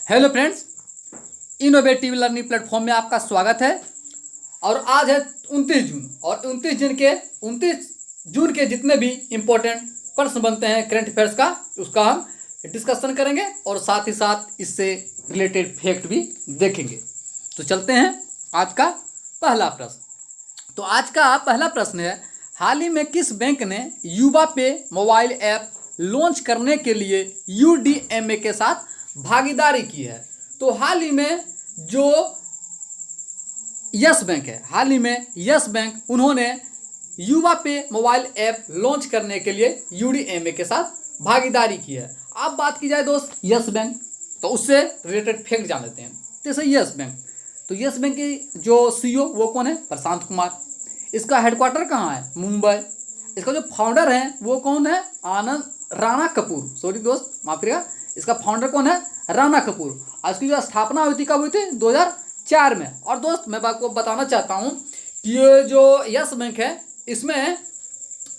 Hello friends, innovative learning platform में आपका स्वागत है। और आज है 29 जून और 29 जून के जितने भी इम्पोर्टेंट प्रश्न बनते हैं करंट अफेयर्स का, उसका हम डिस्कशन करेंगे और साथ ही साथ इससे रिलेटेड फैक्ट भी देखेंगे। तो चलते हैं आज का पहला प्रश्न। तो आज का पहला प्रश्न है, हाल ही में किस बैंक ने युवा पे मोबाइल ऐप लॉन्च करने के लिए UDMA के साथ भागीदारी की है? तो हाल ही में जो यस बैंक है, हाल ही में यस बैंक उन्होंने युवा पे मोबाइल ऐप लॉन्च करने के लिए UDMA के साथ भागीदारी की है। अब बात की जाए दोस्त यस बैंक, तो उससे रिलेटेड फैक्ट जान लेते हैं। जैसे यस बैंक, तो यस बैंक की जो CEO वो कौन है? प्रशांत कुमार। इसका हेडक्वार्टर कहाँ है? मुंबई। इसका जो फाउंडर है वो कौन है? राणा कपूर। सॉरी दोस्त, माफ करिएगा, इसका फाउंडर कौन है? राणा कपूर। और इसकी जो स्थापना हुई थी कब हुई थी? 2004 में। और दोस्त मैं आपको बताना चाहता हूँ कि ये जो यस बैंक है, इसमें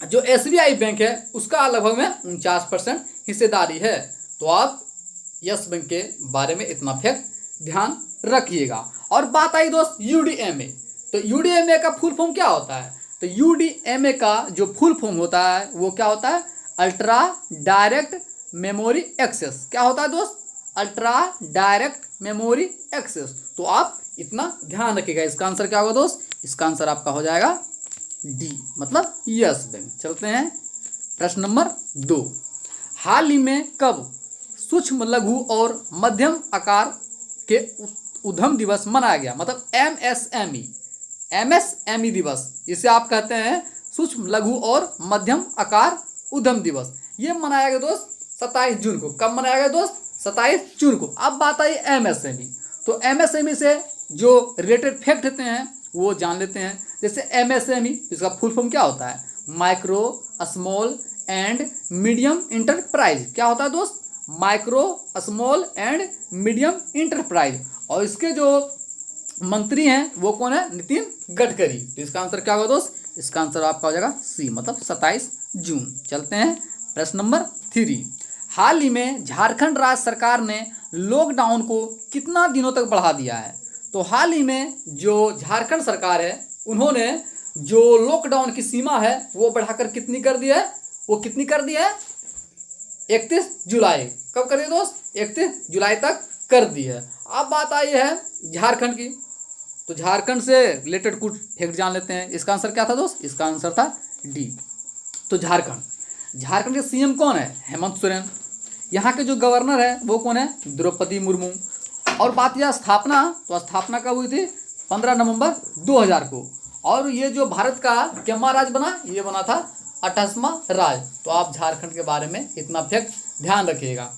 जो SBI बैंक है उसका लगभग में 49% हिस्सेदारी है। तो आप यस बैंक के बारे में इतना फैक्ट ध्यान रखिएगा। और बात आई दोस्त UDMA, तो UDMA का फुल फॉर्म क्या होता है? तो UDMA का जो फुल फॉर्म होता है वो क्या होता है? Ultra direct memory access. क्या होता है दोस्त? Ultra direct memory access. तो आप इतना ध्यान रखिएगा। इसका आंसर क्या होगा दोस्त? इसका आंसर आपका हो जाएगा D, मतलब यस बैंक। चलते हैं प्रश्न नंबर 2। हाल ही में कब सूक्ष्म लघु और मध्यम आकार के उद्यम दिवस मनाया गया? मतलब MSME दिवस, जिसे आप कहते हैं सूक्ष्म लघु और मध्यम आकार उद्यम दिवस। ये मनाया गया दोस्त 27 जून को। कब मनाया गया दोस्त? 27 जून को। अब बात आई MSME, तो MSME से जो रिलेटेड फैक्ट होते हैं वो जान लेते हैं। जैसे MSME, इसका फुल फॉर्म क्या होता है? Micro small and medium enterprise. क्या होता है दोस्त? Micro small and medium enterprise. और इसके जो मंत्री हैं वो कौन है? नितिन गडकरी। तो इसका आंसर क्या होगा दोस्त? इसका आंसर आपका हो जाएगा C, मतलब 27 जून। चलते हैं प्रश्न नंबर 3। हाल ही में झारखंड राज्य सरकार ने लॉकडाउन को कितना दिनों तक बढ़ा दिया है? तो हाल ही में जो झारखंड सरकार है उन्होंने जो लॉकडाउन की सीमा है वो बढ़ाकर कितनी कर दी है? वो कितनी कर दी है? 31 जुलाई। कब कर दी दोस्त? 31 जुलाई तक कर दी है। अब बात आई है झारखंड की, तो झारखंड से रिलेटेड कुछ फैक्ट जान लेते हैं। इसका आंसर क्या था दोस्त? इसका आंसर था D। तो झारखंड के CM कौन है? हेमंत सोरेन। यहाँ के जो गवर्नर है वो कौन है? द्रौपदी मुर्मू। और बात यह स्थापना, तो स्थापना कब हुई थी? 15 नवंबर 2000 को। और ये जो भारत का कितना राज्य बना? ये बना था 28वां राज्य। तो आप झारखंड के बारे में इतना फैक्ट ध्यान रखिएगा।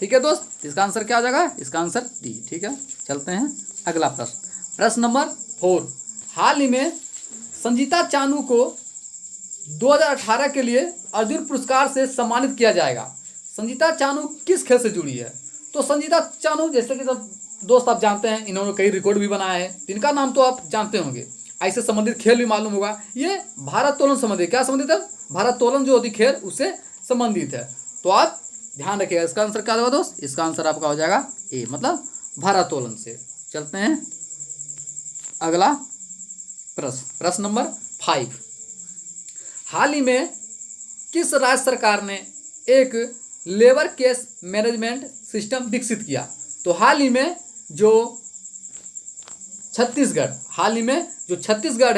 ठीक है दोस्त, इसका आंसर क्या हो जाएगा? इसका आंसर D। ठीक है, चलते हैं अगला प्रश्न। प्रश्न नंबर 4। हाल ही में संजीता चानू को 2018 के लिए अर्जुन पुरस्कार से सम्मानित किया जाएगा। संजीता चानू किस खेल से जुड़ी है? तो संजीता चानू, जैसे कि सब दोस्त आप जानते हैं, इन्होंने कई रिकॉर्ड भी बनाए हैं। इनका नाम तो आप जानते होंगे, ऐसे संबंधित खेल भी मालूम होगा। ये भारोत्तोलन संबंधित, क्या संबंधित है? भारोत्तोलन जो होती खेल उससे संबंधित है। तो आप ध्यान रखिएगा। इसका आंसर क्या होगा दोस्त? इसका आंसर आपका हो जाएगा A, मतलब भारोत्तोलन से। चलते हैं अगला प्रश्न नंबर 5। हाल ही में किस राज्य सरकार ने एक लेबर केस मैनेजमेंट सिस्टम विकसित किया? तो हाल ही में जो छत्तीसगढ़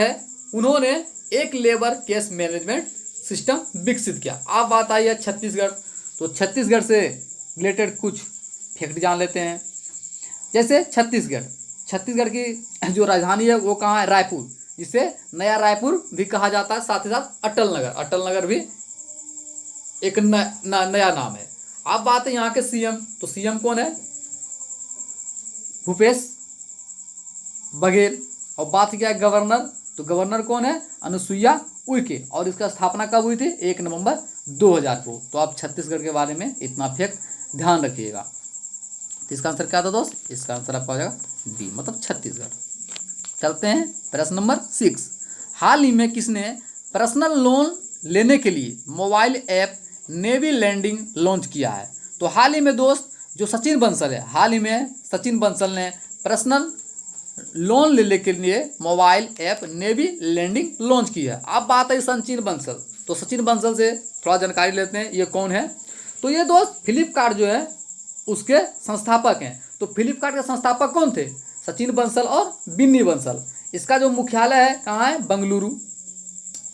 है उन्होंने एक लेबर केस मैनेजमेंट सिस्टम विकसित किया। अब बात आई है छत्तीसगढ़, तो छत्तीसगढ़ से रिलेटेड कुछ फैक्ट जान लेते हैं। जैसे छत्तीसगढ़ की जो राजधानी है वो कहाँ है? रायपुर, जिसे नया रायपुर भी कहा जाता है। साथ ही साथ अटल नगर भी एक नया नाम है। अब बात है यहाँ के CM, तो CM कौन है? भूपेश बघेल। और बात क्या है गवर्नर, तो गवर्नर कौन है? अनुसुईया उइके। और इसका स्थापना कब हुई थी? 1 नवंबर 2000 को। तो आप छत्तीसगढ़ के बारे में इतना फैक्ट ध्यान रखिएगा। तो इसका आंसर क्या था दोस्त? इसका आंसर आपका हो जाएगा D, मतलब छत्तीसगढ़। चलते हैं प्रश्न नंबर 6। हाल ही में किसने पर्सनल लोन लेने के लिए mobile app Navi lending launch किया है? तो हाल ही में दोस्त जो सचिन बंसल है, हाल ही में सचिन बंसल ने पर्सनल लोन लेने के लिए mobile app Navi lending launch की है। अब बात है सचिन बंसल, तो सचिन बंसल से थोड़ा जानकारी लेते हैं, ये कौन है। तो ये दोस्त फ्लिपकार्ट जो है उसके संस्थापक हैं। तो फ्लिपकार्ट के संस्थापक कौन थे? सचिन बंसल और बिन्नी बंसल। इसका जो मुख्यालय है कहाँ है? बेंगलुरु।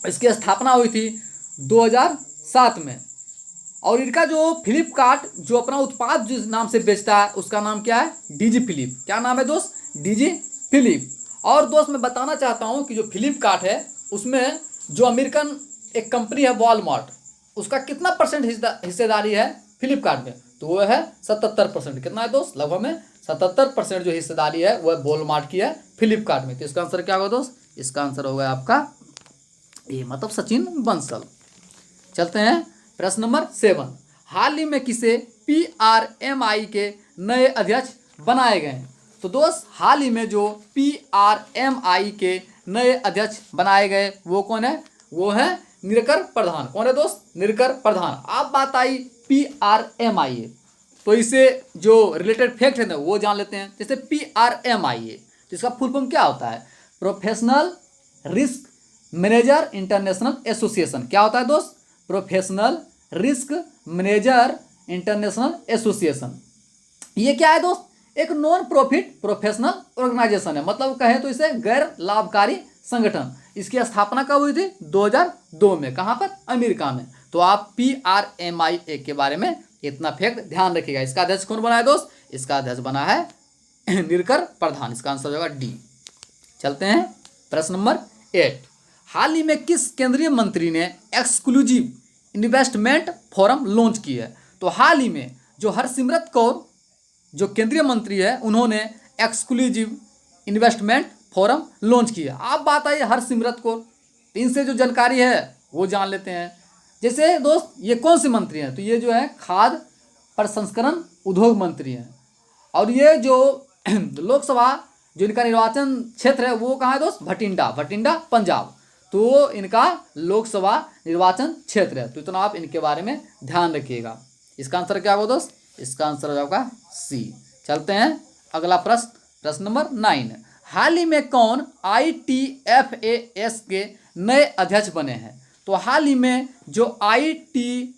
इसकी स्थापना हुई थी 2007 में। और इनका जो फ्लिपकार्ट जो अपना उत्पाद जिस नाम से बेचता है उसका नाम क्या है? डीजी फिलिप। क्या नाम है दोस्त? डीजी फिलिप। और दोस्त मैं बताना चाहता हूँ कि जो फ्लिपकार्ट है उसमें जो अमेरिकन एक कंपनी है वॉलमार्ट, उसका कितना परसेंट हिस्सेदारी है फ्लिपकार्ट में? तो वो है 77%। कितना है दोस्त? लगभग में 77% जो हिस्सेदारी है वह वॉलमार्ट की है फ्लिपकार्ट में। तो इसका आंसर क्या होगा दोस्त? इसका आंसर होगा आपका ए, मतलब सचिन बंसल। चलते हैं प्रश्न नंबर 7। हाल ही में किसे PRMI के नए अध्यक्ष बनाए गए हैं? तो दोस्त हाल ही में जो PRMI के नए अध्यक्ष बनाए गए वो कौन है? वो है निरकर प्रधान। कौन है दोस्त? निरकर प्रधान। अब बात आई PRMI है, तो इसे जो रिलेटेड फैक्ट है ना वो जान लेते हैं। जैसे PRMI है तो इसका फुल फॉर्म क्या होता है? Professional risk manager international association. क्या होता है दोस्त? Professional risk manager international association. ये क्या है दोस्त? एक नॉन प्रॉफिट प्रोफेशनल ऑर्गेनाइजेशन है, मतलब कहें तो इसे गैर लाभकारी संगठन। इसकी स्थापना कब हुई थी? 2002 में। कहाँ पर? अमेरिका में। तो आप PRMI के बारे में इतना फैक्ट ध्यान रखिएगा। इसका अध्यक्ष कौन बना है दोस्त? इसका अध्यक्ष बना है निरकर प्रधान। इसका आंसर होगा डी। चलते हैं प्रश्न नंबर 8। हाल ही में किस केंद्रीय मंत्री ने एक्सक्लूसिव इन्वेस्टमेंट फोरम लॉन्च की है? तो हाल ही में जो हरसिमरत कौर जो केंद्रीय मंत्री है उन्होंने एक्सक्लूसिव इन्वेस्टमेंट फोरम लॉन्च किया। आप बात आई हरसिमरत कौर, इनसे जो जानकारी है वो जान लेते हैं। जैसे दोस्त ये कौन से मंत्री हैं? तो ये जो है खाद्य प्रसंस्करण उद्योग मंत्री हैं। और ये जो लोकसभा जो इनका निर्वाचन क्षेत्र है वो कहाँ है दोस्त? भटिंडा, भटिंडा पंजाब। तो इनका लोकसभा निर्वाचन क्षेत्र है। तो इतना आप इनके बारे में ध्यान रखिएगा। इसका आंसर क्या होगा दोस्त? इसका आंसर हो जाएगा सी। चलते हैं अगला प्रश्न, प्रश्न नंबर 9। हाल ही में कौन ITFAS के नए अध्यक्ष बने हैं? तो हाल ही में जो ITFAS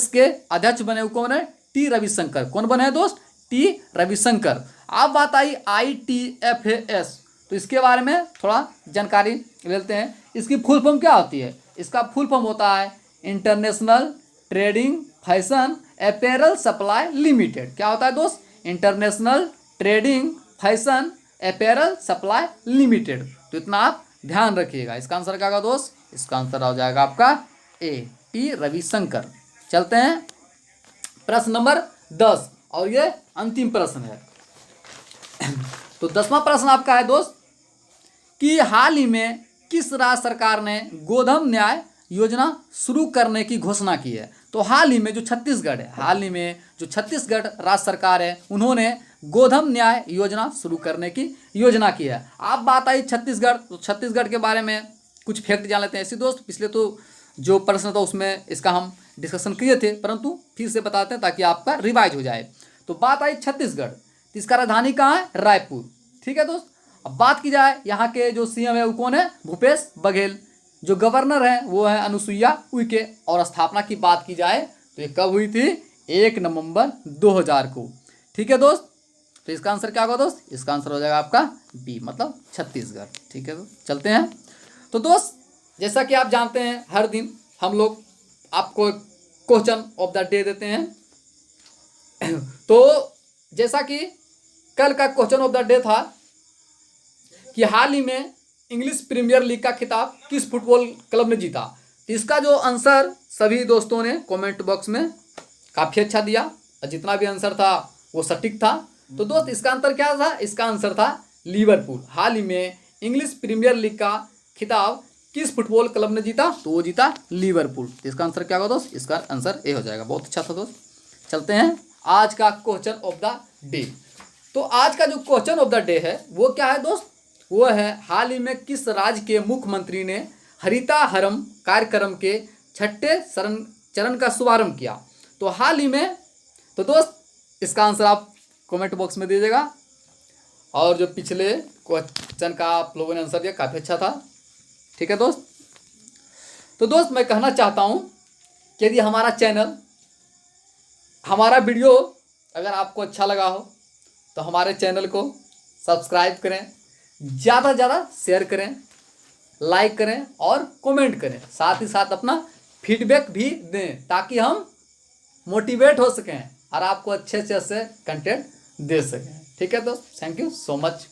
के अध्यक्ष बने वो कौन है? टी रविशंकर। कौन बने हैं दोस्त? टी रविशंकर। अब बात आई ITFAS, तो इसके बारे में थोड़ा जानकारी लेते हैं। इसकी फुल फॉर्म क्या होती है? इसका फुल फॉर्म होता है international trading fashion apparel supply limited. क्या होता है दोस्त? International trading fashion apparel supply limited. तो इतना आप ध्यान रखिएगा। इसका आंसर क्या होगा दोस्त? इसका आंसर हो जाएगा आपका ए, टी रविशंकर। चलते हैं प्रश्न नंबर 10 और ये अंतिम प्रश्न है। तो 10वां प्रश्न आपका है दोस्त कि हाल ही में किस राज्य सरकार ने गोधन न्याय योजना शुरू करने की घोषणा की है? तो हाल ही में जो छत्तीसगढ़ है, हाल ही में जो छत्तीसगढ़ राज्य सरकार है उन्होंने गोधन न्याय योजना शुरू करने की योजना की है। आप बात आई छत्तीसगढ़, तो छत्तीसगढ़ के बारे में कुछ फैक्ट जान लेते हैं। ऐसे दोस्त पिछले तो जो प्रश्न था उसमें इसका हम डिस्कशन किए थे, परंतु फिर से बताते हैं ताकि आपका रिवाइज हो जाए। तो बात आई छत्तीसगढ़, तो इसका राजधानी कहाँ है? रायपुर। ठीक है दोस्त। अब बात की जाए यहाँ के जो CM है वो कौन है? भूपेश बघेल। जो गवर्नर है वो है अनुसुईया उइके। और स्थापना की बात की जाए तो ये कब हुई थी? 1 नवंबर 2000 को। ठीक है दोस्त। तो इसका आंसर क्या होगा दोस्त? इसका आंसर हो जाएगा आपका बी, मतलब छत्तीसगढ़। ठीक है दोस्त। चलते हैं। तो दोस्त जैसा कि आप जानते हैं हर दिन हम लोग आपको क्वेश्चन ऑफ द डे देते हैं। तो जैसा कि कल का क्वेश्चन ऑफ द डे था कि हाल ही में इंग्लिश प्रीमियर लीग का खिताब किस फुटबॉल क्लब ने जीता? तो इसका जो आंसर सभी दोस्तों ने कमेंट बॉक्स में काफ़ी अच्छा दिया और जितना भी आंसर था वो सटीक था। तो दोस्त इसका आंसर क्या था? इसका आंसर था लिवरपूल। हाल ही में इंग्लिश प्रीमियर लीग का खिताब किस फुटबॉल क्लब ने जीता? तो वो जीता लिवरपूल। तो इसका आंसर क्या होगा दोस्त? इसका आंसर ए हो जाएगा। बहुत अच्छा था दोस्त। चलते हैं आज का क्वेश्चन ऑफ द डे। तो आज का जो क्वेश्चन ऑफ द डे है वो क्या है दोस्त? वो है हाल ही में किस राज्य के मुख्यमंत्री ने हरिताहरम कार्यक्रम के 6ठे चरण का शुभारंभ किया? तो हाल ही में तो दोस्त इसका आंसर आप कमेंट बॉक्स में दीजिएगा। और जो पिछले क्वेश्चन का आप लोगों ने आंसर दिया काफ़ी अच्छा था। ठीक है दोस्त। तो दोस्त मैं कहना चाहता हूँ कि यदि हमारा चैनल, हमारा वीडियो अगर आपको अच्छा लगा हो तो हमारे चैनल को सब्सक्राइब करें, ज़्यादा से ज़्यादा शेयर करें, लाइक करें और कमेंट करें, साथ ही साथ अपना फीडबैक भी दें ताकि हम मोटिवेट हो सकें और आपको अच्छे से अच्छे कंटेंट दे सकें। ठीक है दोस्त, थैंक यू सो मच।